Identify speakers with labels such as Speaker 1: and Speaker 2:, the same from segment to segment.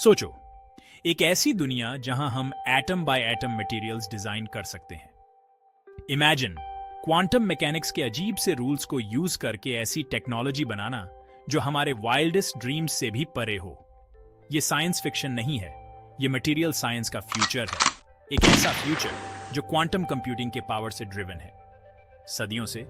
Speaker 1: सोचो, एक ऐसी दुनिया जहां हम atom by atom materials design कर सकते हैं। इमेजिन क्वांटम मैकेनिक्स के अजीब से रूल्स को यूज करके ऐसी टेक्नोलॉजी बनाना जो हमारे वाइल्डेस्ट ड्रीम्स से भी परे हो। ये साइंस फिक्शन नहीं है, ये मटेरियल साइंस का फ्यूचर है। एक ऐसा फ्यूचर जो क्वांटम कंप्यूटिंग के पावर से ड्रिवन है। सदियों से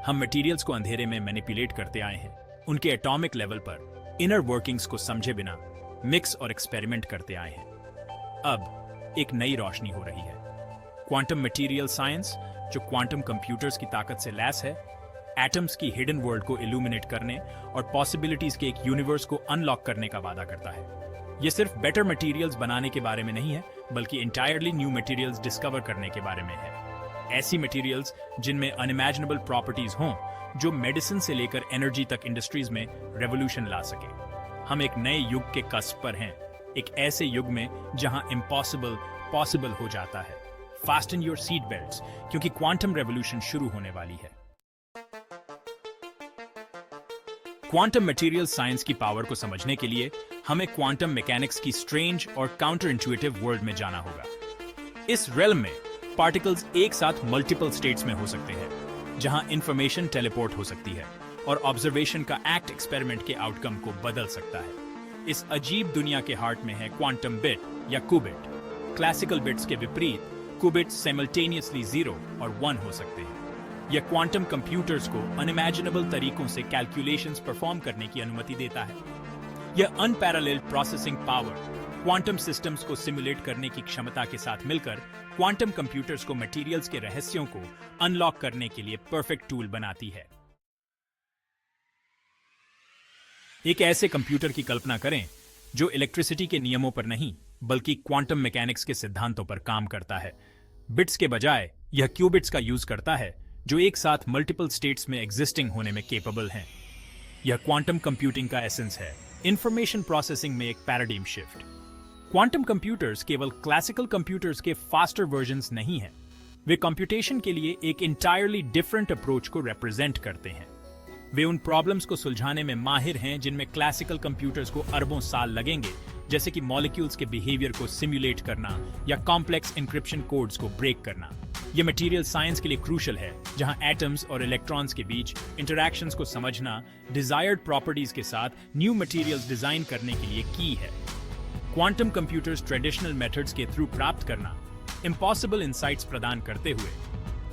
Speaker 1: हम मटेरियल्स को अंधेरे में मैनिपुलेट करते आए हैं, उनके एटॉमिक लेवल पर इनर वर्किंग्स को समझे बिना मिक्स और एक्सपेरिमेंट करते आए हैं। अब एक नई रोशनी हो रही है। क्वांटम मटेरियल साइंस जो क्वांटम कंप्यूटर्स की ताकत से लैस है, एटम्स की हिडन वर्ल्ड को इल्यूमिनेट करने और पॉसिबिलिटीज के एक यूनिवर्स को अनलॉक करने का वादा करता है। यह सिर्फ बेटर मटेरियल्स बनाने के बारे में नहीं है, बल्कि इंटायरली न्यू मटेरियल्स डिस्कवर करने के बारे में है। ऐसी मटेरियल्स जिनमें अनइमेजिनेबल प्रॉपर्टीज हों, जो मेडिसिन से लेकर एनर्जी तक इंडस्ट्रीज में रेवोल्यूशन ला सके। हम एक नए युग के कस्प पर हैं, एक ऐसे युग में जहां इम्पॉसिबल पॉसिबल हो जाता है। फास्टन योर सीट बेल्ट्स, क्योंकि क्वांटम रेवोल्यूशन शुरू होने वाली है। क्वांटम मटेरियल साइंस की पावर को समझने के लिए हमें क्वांटम मैकेनिक्स की स्ट्रेंज और काउंटर इंट्यूटिव वर्ल्ड में जाना होगा। इस रेल्म में पार्टिकल्स एक साथ मल्टीपल स्टेट्स में हो सकते हैं, जहां इंफॉर्मेशन टेलीपोर्ट हो सकती है और ऑब्जर्वेशन का एक्ट एक्सपेरिमेंट के आउटकम को बदल सकता है। इस अजीब दुनिया के हार्ट में है क्वांटम बिट या क्यूबिट। क्लासिकल बिट्स के विपरीत क्यूबिट्स साइमल्टेनियसली 0 और 1 हो सकते हैं। यह क्वांटम कंप्यूटर्स को अनइमेजिनेबल तरीकों से कैलकुलेशंस परफॉर्म करने की अनुमति देता है। यह unparalleled processing power quantum systems को सिमुलेट करने की क्षमता के साथ मिलकर क्वांटम कंप्यूटर्स को मटेरियल्स के रहस्यों को अनलॉक करने के लिए परफेक्ट टूल बनाती है। एक ऐसे कंप्यूटर की कल्पना करें जो इलेक्ट्रिसिटी के नियमों पर नहीं, बल्कि क्वांटम मैकेनिक्स के सिद्धांतों पर काम करता है। बिट्स के बजाय यह क्यूबिट्स का यूज करता है, जो एक साथ मल्टीपल स्टेट्स में एग्जिस्टिंग होने में केपेबल हैं। यह क्वांटम कंप्यूटिंग का एसेंस है, इंफॉर्मेशन प्रोसेसिंग में एक पैराडाइम शिफ्ट। क्वांटम कंप्यूटर्स केवल क्लासिकल कंप्यूटर्स के फास्टर वर्जन्स नहीं हैं, वे कंप्यूटेशन के लिए एक इंटायरली डिफरेंट अप्रोच को रिप्रेजेंट करते हैं। वे उन प्रॉब्लम्स को सुलझाने में माहिर हैं जिनमें क्लासिकल कंप्यूटर्स को अरबों साल लगेंगे, जैसे कि मॉलिक्यूल्स के बिहेवियर को सिमुलेट करना या कॉम्प्लेक्स इंक्रिप्शन कोड्स को ब्रेक करना। यह मटेरियल साइंस के लिए क्रूशल है, जहां एटम्स और इलेक्ट्रॉन्स के बीच इंटरैक्शंस को समझना डिजायर्ड प्रॉपर्टीज के साथ न्यू मटेरियल्स डिजाइन करने के लिए की है। क्वांटम कंप्यूटर्स ट्रेडिशनल मेथड्स के थ्रू प्राप्त करना इम्पॉसिबल इंसाइट्स प्रदान करते हुए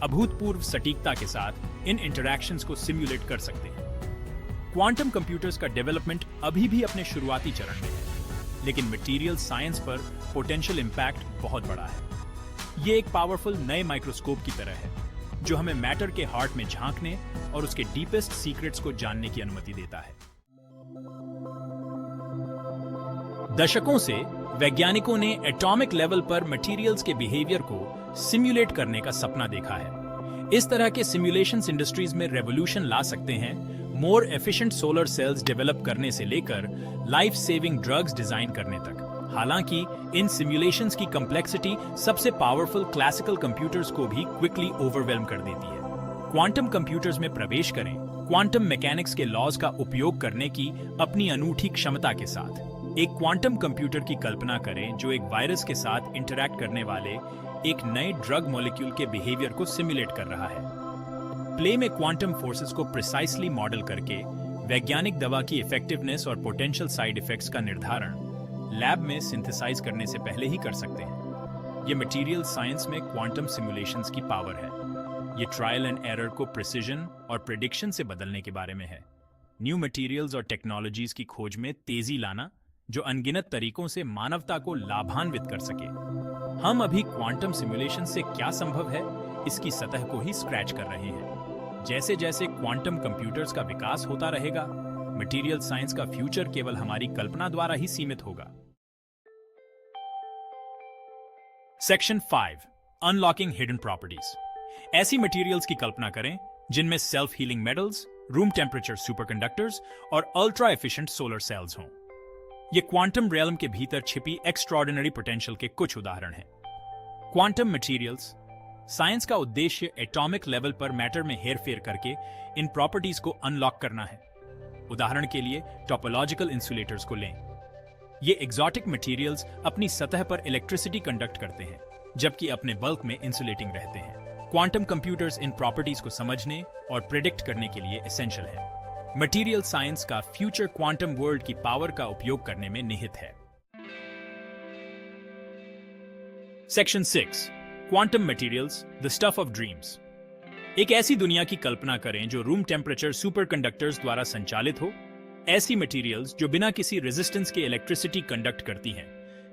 Speaker 1: अभूतपूर्व सटीकता के साथ इन इंटरैक्शंस को सिमुलेट कर सकते हैं। क्वांटम कंप्यूटर्स का डेवलपमेंट अभी भी अपने शुरुआती चरण में है, लेकिन मटेरियल साइंस पर पोटेंशियल इंपैक्ट बहुत बड़ा है। ये एक पावरफुल नए माइक्रोस्कोप की तरह है, जो हमें मैटर के हार्ट में झांकने और उसके डीपेस्ट सीक्रेट्स को जानने की अनुमति देता है। दशकों से वैज्ञानिकों ने एटॉमिक लेवल पर मटेरियल्स के बिहेवियर को सिम्युलेट करने का सपना देखा है। इस तरह के सिमुलेशंस इंडस्ट्रीज में रेवोल्यूशन ला सकते हैं, more efficient solar cells develop करने से लेकर लाइफ सेविंग ड्रग्स डिजाइन करने तक। हालांकि इन सिमुलेशंस की कॉम्प्लेक्सिटी सबसे पावरफुल क्लासिकल कंप्यूटर्स को भी क्विकली ओवरवेल्म कर देती है। क्वांटम कंप्यूटर्स में प्रवेश करें, क्वांटम मैकेनिक्स के लॉज का उपयोग करने की अपनी अनूठी क्षमता के साथ। एक क्वांटम कंप्यूटर की कल्पना करें जो एक वायरस के साथ इंटरैक्ट करने वाले एक नए ड्रग मॉलिक्यूल के बिहेवियर को सिमुलेट कर रहा है। प्ले में क्वांटम फोर्सेस को प्रिसाइसली मॉडल करके वैज्ञानिक दवा की इफेक्टिवनेस और पोटेंशियल साइड इफेक्ट्स का निर्धारण लैब में सिंथेसाइज करने से पहले ही कर सकते हैं। यह मटेरियल साइंस में क्वांटम सिमुलेशंस की पावर है। यह ट्रायल एंड एरर को प्रिसिजन और प्रेडिक्शन से बदलने के बारे में है। न्यू मटेरियल्स और टेक्नोलॉजीज की खोज में तेजी लाना, जो अनगिनत तरीकों से मानवता को लाभान्वित कर सके। हम अभी क्वांटम सिमुलेशन से क्या संभव है, इसकी सतह को ही स्क्रैच कर रहे हैं। जैसे जैसे क्वांटम कंप्यूटर्स का विकास होता रहेगा, मटेरियल साइंस का फ्यूचर केवल हमारी कल्पना द्वारा ही सीमित होगा। Section 5, unlocking hidden properties. ऐसी मटेरियल्स की कल्पना करें जिनमें self healing metals, room temperature superconductors और अल्ट्रा एफिशिएंट सोलर सेल्स हों। ये क्वांटम रियल्म के भीतर छिपी एक्स्ट्रॉर्डिनरी पोटेंशियल के कुछ उदाहरण हैं। क्वांटम मटेरियल्स साइंस का उद्देश्य एटॉमिक लेवल पर मैटर में हेरफेर करके इन प्रॉपर्टीज को अनलॉक करना है। उदाहरण के लिए टोपोलॉजिकल इंसुलेटर्स को लें। ये एग्जॉटिक मटेरियल्स अपनी सतह पर इलेक्ट्रिसिटी कंडक्ट करते हैं, जबकि अपने बल्क में इंसुलेटिंग रहते हैं। क्वांटम कंप्यूटर्स इन प्रॉपर्टीज को समझने और प्रिडिक्ट करने के लिए एसेंशियल है। मटेरियल साइंस का फ्यूचर क्वांटम वर्ल्ड की पावर का उपयोग करने में निहित है। Section 6 quantum materials, the stuff of dreams. एक ऐसी दुनिया की कल्पना करें जो रूम टेम्परेचर सुपरकंडक्टर्स द्वारा संचालित हो। ऐसी मटेरियल्स जो बिना किसी रेजिस्टेंस के इलेक्ट्रिसिटी कंडक्ट करती हैं,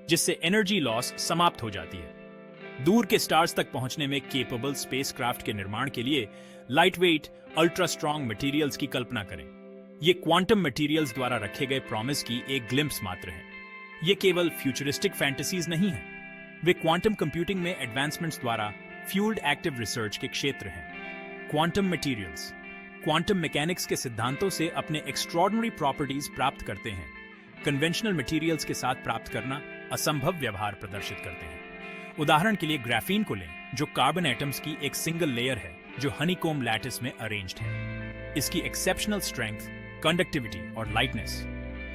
Speaker 1: जिससे एनर्जी लॉस समाप्त हो जाती है। दूर के स्टार्स तक पहुंचने में केपेबल स्पेसक्राफ्ट के निर्माण के लिए लाइटवेट, अल्ट्रा स्ट्रॉन्ग मटेरियल्स की कल्पना करें। ये क्वांटम मटेरियल्स द्वारा रखे गए प्रॉमिस की एक ग्लिम्प्स मात्र है। ये केवल फ्यूचरिस्टिक फैंटेसीज नहीं हैं, वे क्वांटम कंप्यूटिंग में एडवांसमेंट्स द्वारा फ्यूल्ड एक्टिव रिसर्च के क्षेत्र हैं। क्वांटम मटेरियल्स क्वांटम मैकेनिक्स के सिद्धांतों से अपने एक्स्ट्रॉर्डिनरी प्रॉपर्टीज प्राप्त करते हैं। कन्वेंशनल मटेरियल्स के साथ प्राप्त करना असंभव व्यवहार प्रदर्शित करते हैं। उदाहरण के लिए ग्राफीन को लें, जो कार्बन एटम्स की एक सिंगल लेयर है जो हनीकॉम्ब लैटिस में अरेंज्ड है। इसकी एक्सेप्शनल स्ट्रेंथ, कंडक्टिविटी और लाइटनेस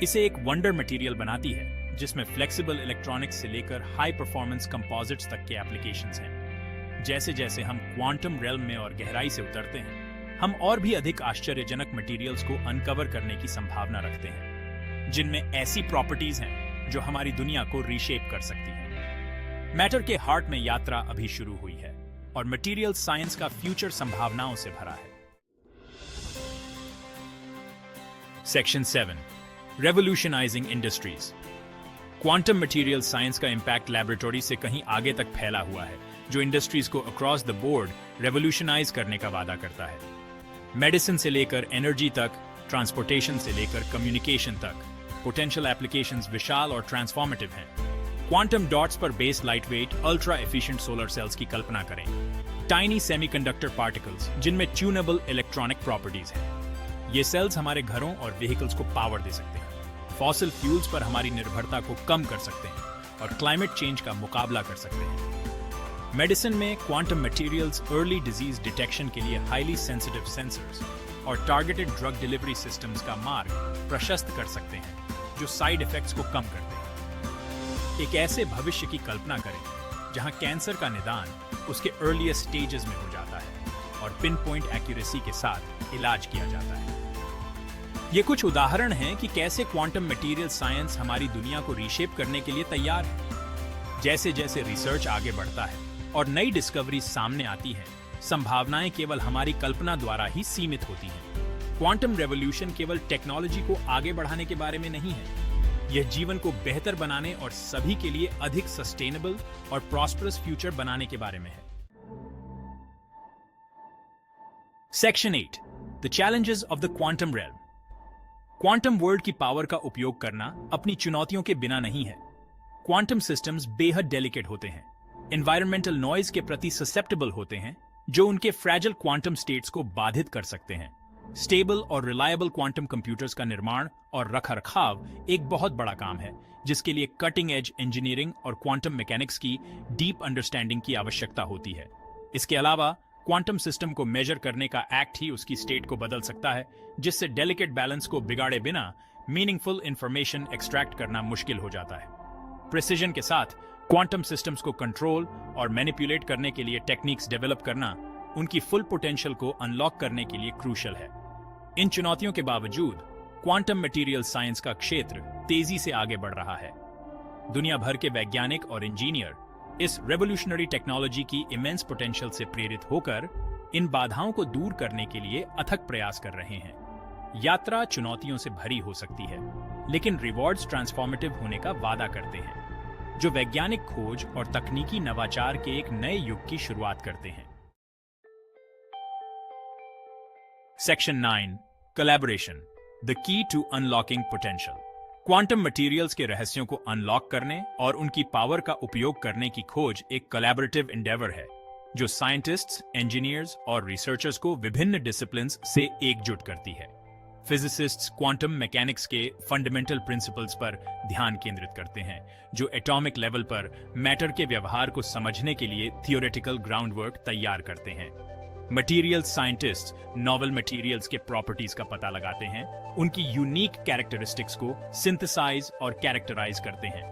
Speaker 1: इसे एक वंडर मटेरियल बनाती है, जिसमें फ्लेक्सिबल इलेक्ट्रॉनिक्स से लेकर हाई परफॉर्मेंस कंपोजिट्स तक के एप्लीकेशंस हैं। जैसे जैसे हम क्वांटम रेल्म में और गहराई से उतरते हैं, हम और भी अधिक आश्चर्यजनक मटेरियल्स को अनकवर करने की संभावना रखते हैं, जिनमें ऐसी प्रॉपर्टीज हैं जो हमारी दुनिया को रीशेप कर सकती हैं। मैटर के हार्ट में यात्रा अभी शुरू हुई है और मटेरियल साइंस का फ्यूचर संभावनाओं से भरा है। Section 7 revolutionising industries. Quantum material science का इंपैक्ट लैबोरेटरी से कहीं आगे तक फैला हुआ है, जो इंडस्ट्रीज को अक्रॉस द बोर्ड रेवोल्यूशनाइज करने का वादा करता है। मेडिसिन से लेकर एनर्जी तक, ट्रांसपोर्टेशन से लेकर कम्युनिकेशन तक, पोटेंशियल एप्लीकेशंस विशाल और ट्रांसफॉर्मेटिव हैं। क्वांटम डॉट्स पर based lightweight, ultra efficient solar cells की कल्पना करें। टाइनी सेमीकंडक्टर पार्टिकल्स जिनमें ट्यूनेबल इलेक्ट्रॉनिक प्रॉपर्टीज हैं। ये सेल्स हमारे घरों और व्हीकल्स को पावर दे सकते हैं, फॉसिल फ्यूल्स पर हमारी निर्भरता को कम कर सकते हैं और क्लाइमेट चेंज का मुकाबला कर सकते हैं। मेडिसिन में quantum materials early disease detection के लिए हाईली सेंसिटिव सेंसर्स और टारगेटेड ड्रग डिलीवरी सिस्टम्स का मार्ग प्रशस्त कर सकते हैं, जो साइड इफेक्ट्स को कम करते हैं। एक ऐसे भविष्य की कल्पना करें जहां कैंसर का निदान उसके अर्लीस्ट स्टेजेस में हो जाता है और पिन पॉइंट एक्यूरेसी के साथ इलाज किया जाता है। ये कुछ उदाहरण हैं कि कैसे क्वांटम मटेरियल साइंस हमारी दुनिया को रीशेप करने के लिए तैयार है। जैसे जैसे रिसर्च आगे बढ़ता है और नई डिस्कवरी सामने आती है, संभावनाएं केवल हमारी कल्पना द्वारा ही सीमित होती हैं। क्वांटम रेवोल्यूशन केवल टेक्नोलॉजी को आगे बढ़ाने के बारे में नहीं है, यह जीवन को बेहतर बनाने और सभी के लिए अधिक सस्टेनेबल और प्रॉस्परस फ्यूचर बनाने के बारे में है। Section 8 the challenges of the quantum realm. Quantum world की पावर का उपयोग करना अपनी चुनौतियों के बिना नहीं है। क्वांटम सिस्टम्स बेहद डेलिकेट होते हैं, एनवायरमेंटल नॉइज के प्रति ससेप्टेबल होते हैं, जो उनके फ्रैजिल क्वांटम स्टेट्स को बाधित कर सकते हैं। स्टेबल और रिलायबल क्वांटम कंप्यूटर्स का निर्माण और रखरखाव एक बहुत बड़ा काम है, जिसके लिए कटिंग एज इंजीनियरिंग और क्वांटम मैकेनिक्स की डीप अंडरस्टैंडिंग की आवश्यकता होती है। इसके अलावा क्वांटम सिस्टम को मेजर करने का एक्ट ही उसकी स्टेट को बदल सकता है, जिससे डेलिकेट बैलेंस को बिगाड़े बिना मीनिंगफुल इंफॉर्मेशन एक्सट्रैक्ट करना मुश्किल हो जाता है। प्रिसिजन के साथ क्वांटम सिस्टम्स को कंट्रोल और मैनिपुलेट करने के लिए टेक्निक्स डेवलप करना उनकी फुल पोटेंशियल को अनलॉक करने के लिए क्रूशल है। इन चुनौतियों के बावजूद क्वांटम मटेरियल साइंस का क्षेत्र तेजी से आगे बढ़ रहा है। दुनिया भर के वैज्ञानिक और इंजीनियर इस रेवोल्यूशनरी टेक्नोलॉजी की इमेंस पोटेंशियल से प्रेरित होकर इन बाधाओं को दूर करने के लिए अथक प्रयास कर रहे हैं। यात्रा चुनौतियों से भरी हो सकती है, लेकिन रिवॉर्ड्स ट्रांसफॉर्मेटिव होने का वादा करते हैं, जो वैज्ञानिक खोज और तकनीकी नवाचार के एक नए युग की शुरुआत करते हैं। Section 9 collaboration, the key to unlocking potential. Quantum materials के रहस्यों को अनलॉक करने और उनकी पावर का उपयोग करने की खोज एक कोलैबोरेटिव एंडेवर है, जो साइंटिस्ट्स, इंजीनियर्स और रिसर्चर्स को विभिन्न डिसिप्लिन्स से एकजुट करती है। फिजिसिस्ट्स क्वांटम मैकेनिक्स के फंडामेंटल प्रिंसिपल्स पर ध्यान केंद्रित करते हैं, जो एटॉमिक लेवल पर मैटर के व्यवहार को समझने के लिए थियोरेटिकल ग्राउंडवर्क तैयार करते हैं। मटेरियल साइंटिस्ट नॉवल मटेरियल्स के प्रॉपर्टीज का पता लगाते हैं, उनकी यूनिक कैरेक्टरिस्टिक्स को सिंथेसाइज और कैरेक्टराइज करते हैं।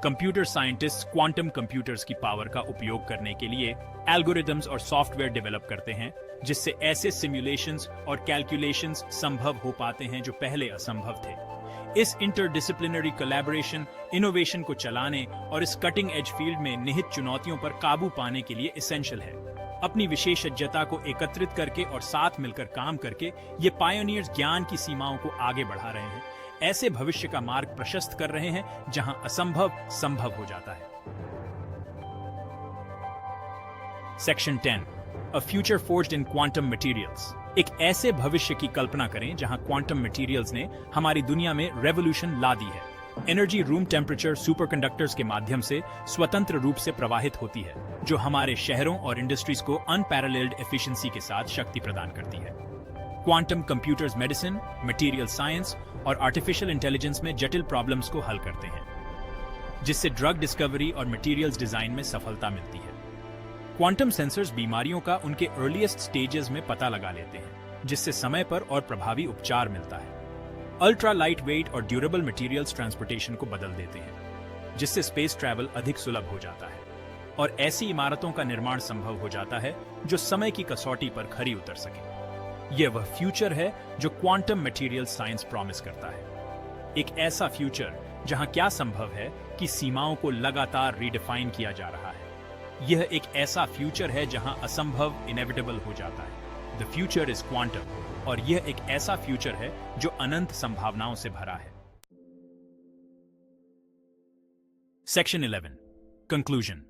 Speaker 1: कंप्यूटर साइंटिस्ट क्वांटम कंप्यूटर्स की पावर का उपयोग करने के लिए एल्गोरिथम्स और सॉफ्टवेयर डेवलप करते हैं, जिससे ऐसे सिमुलेशंस और कैलकुलेशंस संभव हो पाते हैं जो पहले असंभव थे। इस इंटरडिसिप्लिनरी कोलैबोरेशन इनोवेशन को चलाने और इस कटिंग एज फील्ड में निहित चुनौतियों पर काबू पाने के लिए एसेंशियल है। अपनी विशेषज्ञता को एकत्रित करके और साथ मिलकर काम करके ये पायोनियर्स ज्ञान की सीमाओं को आगे बढ़ा रहे हैं, ऐसे भविष्य का मार्ग प्रशस्त कर रहे हैं जहां असंभव संभव हो जाता है। Section 10, a future forged in quantum materials. एक ऐसे भविष्य की कल्पना करें जहां क्वांटम मटेरियल्स ने हमारी दुनिया में रेवोल्यूशन ला दी है। एनर्जी रूम टेम्परेचर सुपरकंडक्टर्स के माध्यम से स्वतंत्र रूप से प्रवाहित होती है, जो हमारे शहरों और इंडस्ट्रीज को अनपैरेलल्ड एफिशिएंसी के साथ शक्ति प्रदान करती है। Quantum computers medicine, material science और आर्टिफिशियल इंटेलिजेंस में जटिल प्रॉब्लम्स को हल करते हैं, जिससे ड्रग डिस्कवरी और मटेरियल्स डिजाइन में सफलता मिलती है। क्वांटम सेंसर्स बीमारियों का उनके अर्लीस्ट स्टेजेस में पता लगा लेते हैं, जिससे समय पर और प्रभावी उपचार मिलता है। अल्ट्रा लाइट वेट और ड्यूरेबल मटेरियल्स ट्रांसपोर्टेशन को बदल देते हैं, जिससे स्पेस ट्रैवल अधिक सुलभ हो जाता है और ऐसी इमारतों का निर्माण संभव हो जाता है जो समय की कसौटी पर खरी उतर सके। यह वह फ्यूचर है जो क्वांटम मटेरियल साइंस प्रॉमिस करता है। एक ऐसा फ्यूचर जहां क्या संभव है कि सीमाओं को लगातार रीडिफाइन किया जा रहा है। यह एक ऐसा फ्यूचर है जहां असंभव इनेविटेबल हो जाता है। द फ्यूचर इज क्वांटम, और यह एक ऐसा फ्यूचर है जो अनंत संभावनाओं से भरा है। Section 11, conclusion,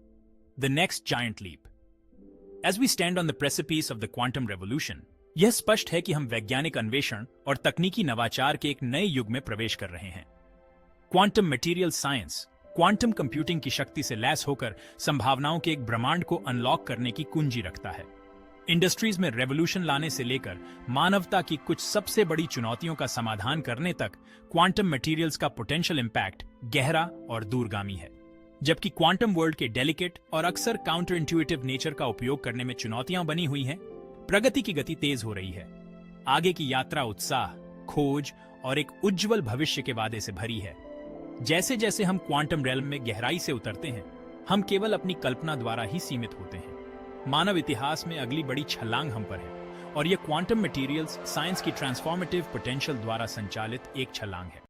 Speaker 1: the next giant leap. As we stand on the precipice of the quantum revolution, यह स्पष्ट है कि हम वैज्ञानिक अन्वेषण और तकनीकी नवाचार के एक नए युग में प्रवेश कर रहे हैं। Quantum material science quantum computing की शक्ति से लैस होकर संभावनाओं के एक ब्रह्मांड को अनलॉक करने की कुंजी रखता है। इंडस्ट्रीज में रेवोल्यूशन लाने से लेकर मानवता की कुछ सबसे बड़ी चुनौतियों का समाधान करने तक क्वांटम मटेरियल्स का पोटेंशियल इंपैक्ट गहरा और दूरगामी है। जबकि क्वांटम वर्ल्ड के डेलिकेट और अक्सर काउंटर इंट्यूटिव नेचर का उपयोग करने में चुनौतियां बनी हुई हैं, प्रगति की गति तेज हो रही है। आगे की यात्रा उत्साह, खोज और एक उज्जवल भविष्य के वादे से भरी है। जैसे जैसे हम क्वांटम रेल्म में गहराई से उतरते हैं, हम केवल अपनी कल्पना द्वारा ही सीमित होते हैं। मानव इतिहास में अगली बड़ी छलांग हम पर है, और यह क्वांटम मटेरियल्स साइंस की ट्रांसफॉर्मेटिव पोटेंशियल द्वारा संचालित एक छलांग है।